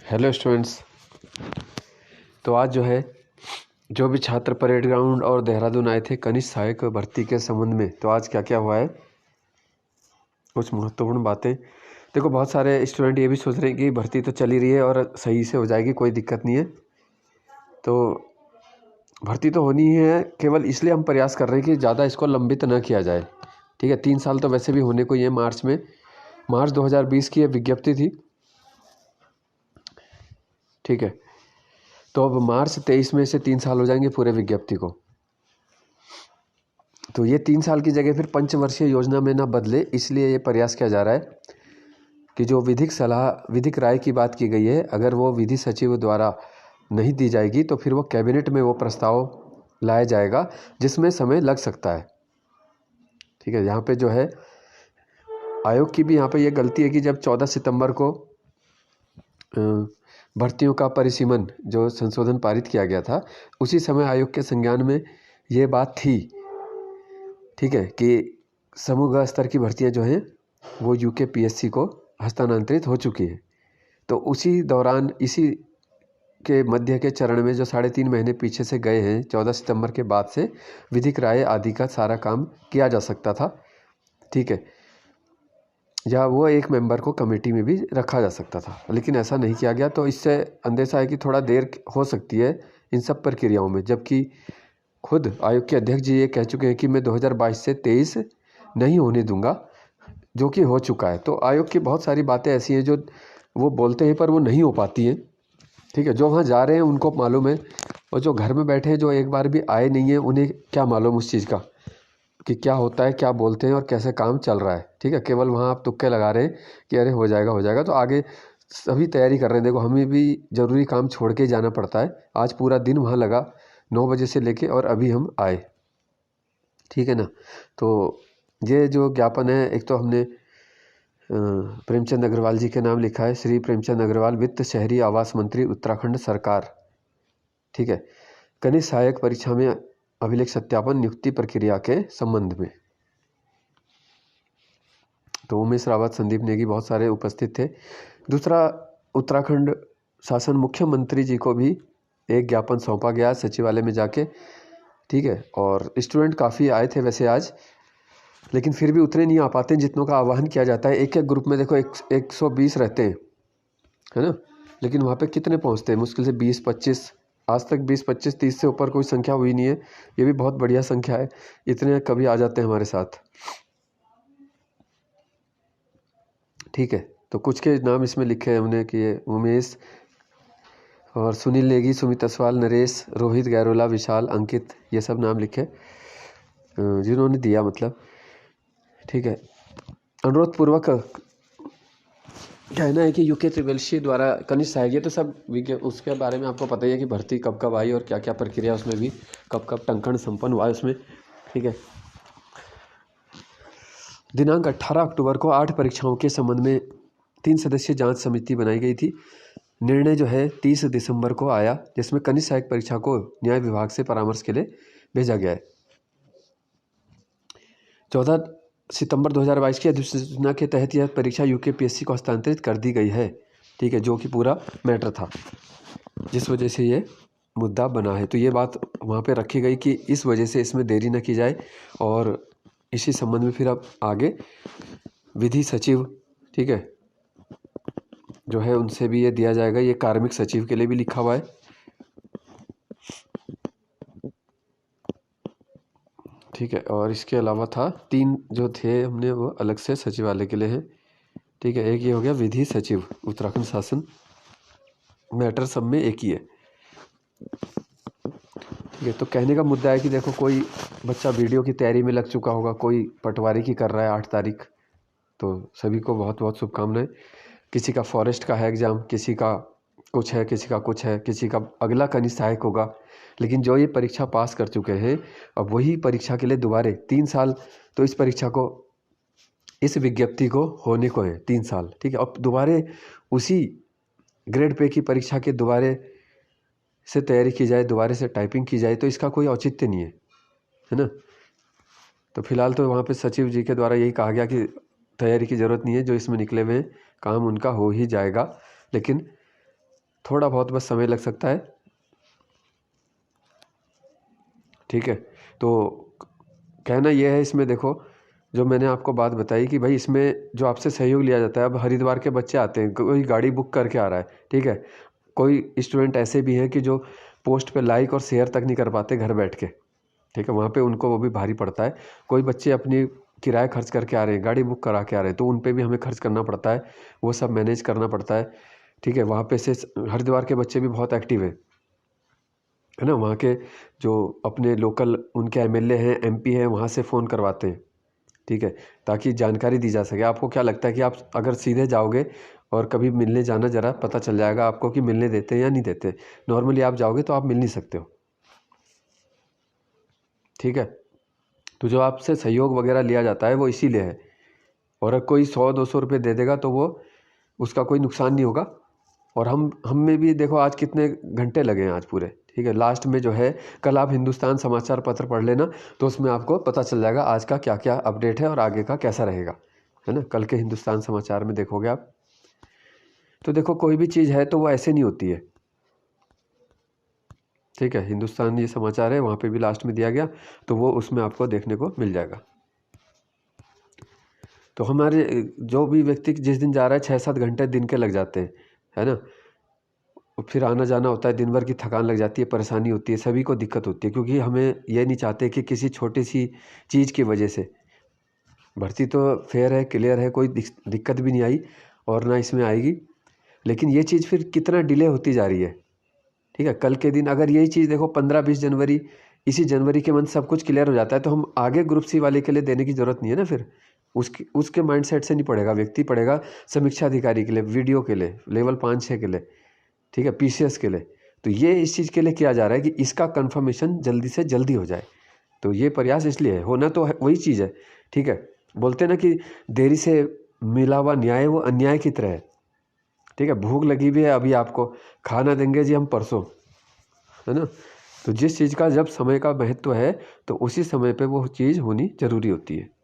Hello students. तो आज जो भी छात्र परेड ग्राउंड और देहरादून आए थे कनिष्ठ सहायक भर्ती के संबंध में, तो आज क्या क्या हुआ है, कुछ महत्वपूर्ण बातें। देखो, बहुत सारे स्टूडेंट ये भी सोच रहे हैं कि भर्ती तो चली रही है और सही से हो जाएगी, कोई दिक्कत नहीं है। तो भर्ती तो होनी ही है, केवल इसलिए हम प्रयास कर रहे हैं कि ज़्यादा इसको लंबित न किया जाए। ठीक है, 3 साल तो वैसे भी होने को ही है। मार्च 2020 की ये विज्ञप्ति थी। ठीक है, तो अब मार्च 23 में से 3 साल हो जाएंगे पूरे विज्ञप्ति को। तो ये 3 साल की जगह फिर पंचवर्षीय योजना में ना बदले, इसलिए ये प्रयास किया जा रहा है कि जो विधिक राय की बात की गई है, अगर वो विधि सचिव द्वारा नहीं दी जाएगी तो फिर वो कैबिनेट में वो प्रस्ताव लाया जाएगा, जिसमें समय लग सकता है। ठीक है, यहाँ पे आयोग की भी यहाँ पे ये गलती है कि जब 14 सितंबर को भर्तियों का परिसीमन जो संशोधन पारित किया गया था, उसी समय आयोग के संज्ञान में ये बात थी। ठीक है, कि समूह स्तर की भर्तियां जो हैं वो यूकेपीएससी को हस्तांतरित हो चुकी है। तो उसी दौरान इसी के मध्य के चरण में जो 3.5 महीने पीछे से गए हैं, 14 सितंबर के बाद से विधिक राय आदि का सारा काम किया जा सकता था। ठीक है, या वो एक मेंबर को कमेटी में भी रखा जा सकता था, लेकिन ऐसा नहीं किया गया। तो इससे अंदेशा है कि थोड़ा देर हो सकती है इन सब प्रक्रियाओं में, जबकि खुद आयोग के अध्यक्ष जी ये कह चुके हैं कि मैं 2022 से 23 नहीं होने दूंगा, जो कि हो चुका है। तो आयोग की बहुत सारी बातें ऐसी हैं जो वो बोलते हैं पर वो नहीं हो पाती हैं। ठीक है, जो वहाँ जा रहे हैं उनको मालूम है, और जो घर में बैठे हैं जो एक बार भी आए नहीं हैं, उन्हें क्या मालूम उस चीज़ का कि क्या होता है, क्या बोलते हैं और कैसे काम चल रहा है। ठीक है, केवल वहाँ आप तुक्के लगा रहे हैं कि अरे हो जाएगा हो जाएगा। तो आगे सभी तैयारी कर रहे हैं। देखो, हमें भी ज़रूरी काम छोड़ के जाना पड़ता है। आज पूरा दिन वहाँ लगा 9 बजे से लेके, और अभी हम आए। ठीक है ना। तो ये जो ज्ञापन है, एक तो हमने प्रेमचंद अग्रवाल जी के नाम लिखा है, श्री प्रेमचंद अग्रवाल, वित्त शहरी आवास मंत्री, उत्तराखंड सरकार। ठीक है, कनिष्ठ सहायक परीक्षा में अभिलेख सत्यापन नियुक्ति प्रक्रिया के संबंध में। तो उमेश रावत, संदीप नेगी बहुत सारे उपस्थित थे। दूसरा, उत्तराखंड शासन मुख्यमंत्री जी को भी एक ज्ञापन सौंपा गया सचिवालय में जाके। ठीक है, और स्टूडेंट काफ़ी आए थे वैसे आज, लेकिन फिर भी उतने नहीं आ पाते जितनों का आह्वान किया जाता है। एक एक ग्रुप में देखो 120 रहते हैं, है ना, लेकिन वहाँ पे कितने पहुँचते हैं? मुश्किल से 20-25। आज तक 20-25, 30 से ऊपर कोई संख्या हुई नहीं है। ये भी बहुत बढ़िया संख्या है, इतने कभी आ जाते हैं हमारे साथ। ठीक है, तो कुछ के नाम इसमें लिखे हैं हमने कि उमेश और सुनील नेगी, सुमित असवाल, नरेश, रोहित गैरोला, विशाल, अंकित, ये सब नाम लिखे जिन्होंने दिया, मतलब। ठीक है, अनुरोध पूर्वक कहना है कि यूके त्रिवेलशी द्वारा कनिष्ठ सहायक, ये तो सब उसके बारे में आपको पता ही है कि भर्ती कब कब आई और क्या क्या प्रक्रिया उसमें भी कब कब टंकण संपन्न हुआ है उसमें। ठीक है, दिनांक 18 अक्टूबर को 8 परीक्षाओं के संबंध में 3 सदस्यीय जांच समिति बनाई गई थी। निर्णय जो है 30 दिसंबर को आया, जिसमें कनिष्ठ सहायक परीक्षा को न्याय विभाग से परामर्श के लिए भेजा गया है। 14 सितंबर 2022 की अधिसूचना के तहत यह परीक्षा यूकेपीएससी को हस्तांतरित कर दी गई है। ठीक है, जो कि पूरा मैटर था, जिस वजह से ये मुद्दा बना है। तो ये बात वहाँ पे रखी गई कि इस वजह से इसमें देरी न की जाए, और इसी संबंध में फिर अब आगे विधि सचिव, ठीक है, जो है उनसे भी ये दिया जाएगा। ये कार्मिक सचिव के लिए भी लिखा हुआ है। ठीक है, और इसके अलावा था 3 जो थे हमने वो अलग से सचिवालय के लिए हैं। ठीक है, एक ये हो गया विधि सचिव, उत्तराखंड शासन, मैटर सब में एक ही है। ठीक है, तो कहने का मुद्दा है कि देखो, कोई बच्चा वीडियो की तैयारी में लग चुका होगा, कोई पटवारी की कर रहा है 8 तारीख, तो सभी को बहुत बहुत शुभकामनाएं। किसी का फॉरेस्ट का है एग्ज़ाम, किसी का कुछ है, किसी का कुछ है, किसी का अगला कनिष्ठ सहायक होगा। लेकिन जो ये परीक्षा पास कर चुके हैं, अब वही परीक्षा के लिए दोबारे 3 साल, तो इस परीक्षा को, इस विज्ञप्ति को होने को है 3 साल। ठीक है, अब दोबारे उसी ग्रेड पे की परीक्षा के दोबारे से तैयारी की जाए, दोबारे से टाइपिंग की जाए, तो इसका कोई औचित्य नहीं है ना। तो फिलहाल तो वहाँ पे सचिव जी के द्वारा यही कहा गया कि तैयारी की ज़रूरत नहीं है, जो इसमें निकले हुए हैं काम उनका हो ही जाएगा। लेकिन थोड़ा बहुत बस समय लग सकता है, ठीक है। तो कहना यह है इसमें, देखो जो मैंने आपको बात बताई कि भाई इसमें जो आपसे सहयोग लिया जाता है, अब हरिद्वार के बच्चे आते हैं, कोई गाड़ी बुक करके आ रहा है, ठीक है, कोई स्टूडेंट ऐसे भी हैं कि जो पोस्ट पे लाइक और शेयर तक नहीं कर पाते घर बैठ के, ठीक है, वहाँ पे उनको वो भी भारी पड़ता है। कोई बच्चे अपनी किराया खर्च करके आ रहे हैं, गाड़ी बुक करा के आ रहे हैं, तो उन पे भी हमें खर्च करना पड़ता है, वो सब मैनेज करना पड़ता है, ठीक है। वहाँ पे से हरिद्वार के बच्चे भी बहुत एक्टिव है ना, वहाँ के जो अपने लोकल उनके एमएलए हैं, एमपी हैं, वहाँ से फ़ोन करवाते हैं, ठीक है, ताकि जानकारी दी जा सके। आपको क्या लगता है कि आप अगर सीधे जाओगे और कभी मिलने जाना, ज़रा पता चल जाएगा आपको कि मिलने देते हैं या नहीं देते। नॉर्मली आप जाओगे तो आप मिल नहीं सकते हो, ठीक है। तो जो आपसे सहयोग वगैरह लिया जाता है वो इसीलिए है। और अगर कोई 100-200 रुपये दे देगा तो वो उसका कोई नुकसान नहीं होगा। और हम में भी देखो आज कितने घंटे लगे हैं आज पूरे, ठीक है। लास्ट में जो है, कल आप हिंदुस्तान समाचार पत्र पढ़ लेना, तो उसमें आपको पता चल जाएगा आज का क्या क्या अपडेट है और आगे का कैसा रहेगा, है ना। कल के हिंदुस्तान समाचार में देखोगे आप। तो देखो कोई भी चीज़ है तो वो ऐसे नहीं होती है, ठीक है। हिंदुस्तान ये समाचार है, वहाँ पे भी लास्ट में दिया गया, तो वो उसमें आपको देखने को मिल जाएगा। तो हमारे जो भी व्यक्ति जिस दिन जा रहा है 6-7 घंटे दिन के लग जाते हैं, है ना। फिर आना जाना होता है, दिन भर की थकान लग जाती है, परेशानी होती है, सभी को दिक्कत होती है, क्योंकि हमें ये नहीं चाहते कि किसी छोटी सी चीज़ की वजह से, भर्ती तो फेयर है, क्लियर है, कोई दिक्कत भी नहीं आई और ना इसमें आएगी, लेकिन ये चीज़ फिर कितना डिले होती जा रही है, ठीक है। कल के दिन अगर यही चीज़ देखो 15-20 जनवरी, इसी जनवरी के मंथ सब कुछ क्लियर हो जाता है, तो हम आगे ग्रुप सी वाले के लिए देने की ज़रूरत नहीं है ना। फिर उसके माइंडसेट से नहीं पड़ेगा, व्यक्ति पड़ेगा समीक्षा अधिकारी के लिए, वीडियो के लिए, लेवल 5-6 के लिए, ठीक है, पीसीएस के लिए। तो ये इस चीज़ के लिए किया जा रहा है कि इसका कंफर्मेशन जल्दी से जल्दी हो जाए। तो ये प्रयास इसलिए है, होना तो वही चीज़ है, ठीक है। बोलते ना कि देरी से मिला हुआ न्याय वो अन्याय की तरह है, ठीक है। भूख लगी भी है अभी, आपको खाना देंगे जी हम परसों, है ना। तो जिस चीज़ का जब समय का महत्व है तो उसी समय पे वो चीज़ होनी ज़रूरी होती है।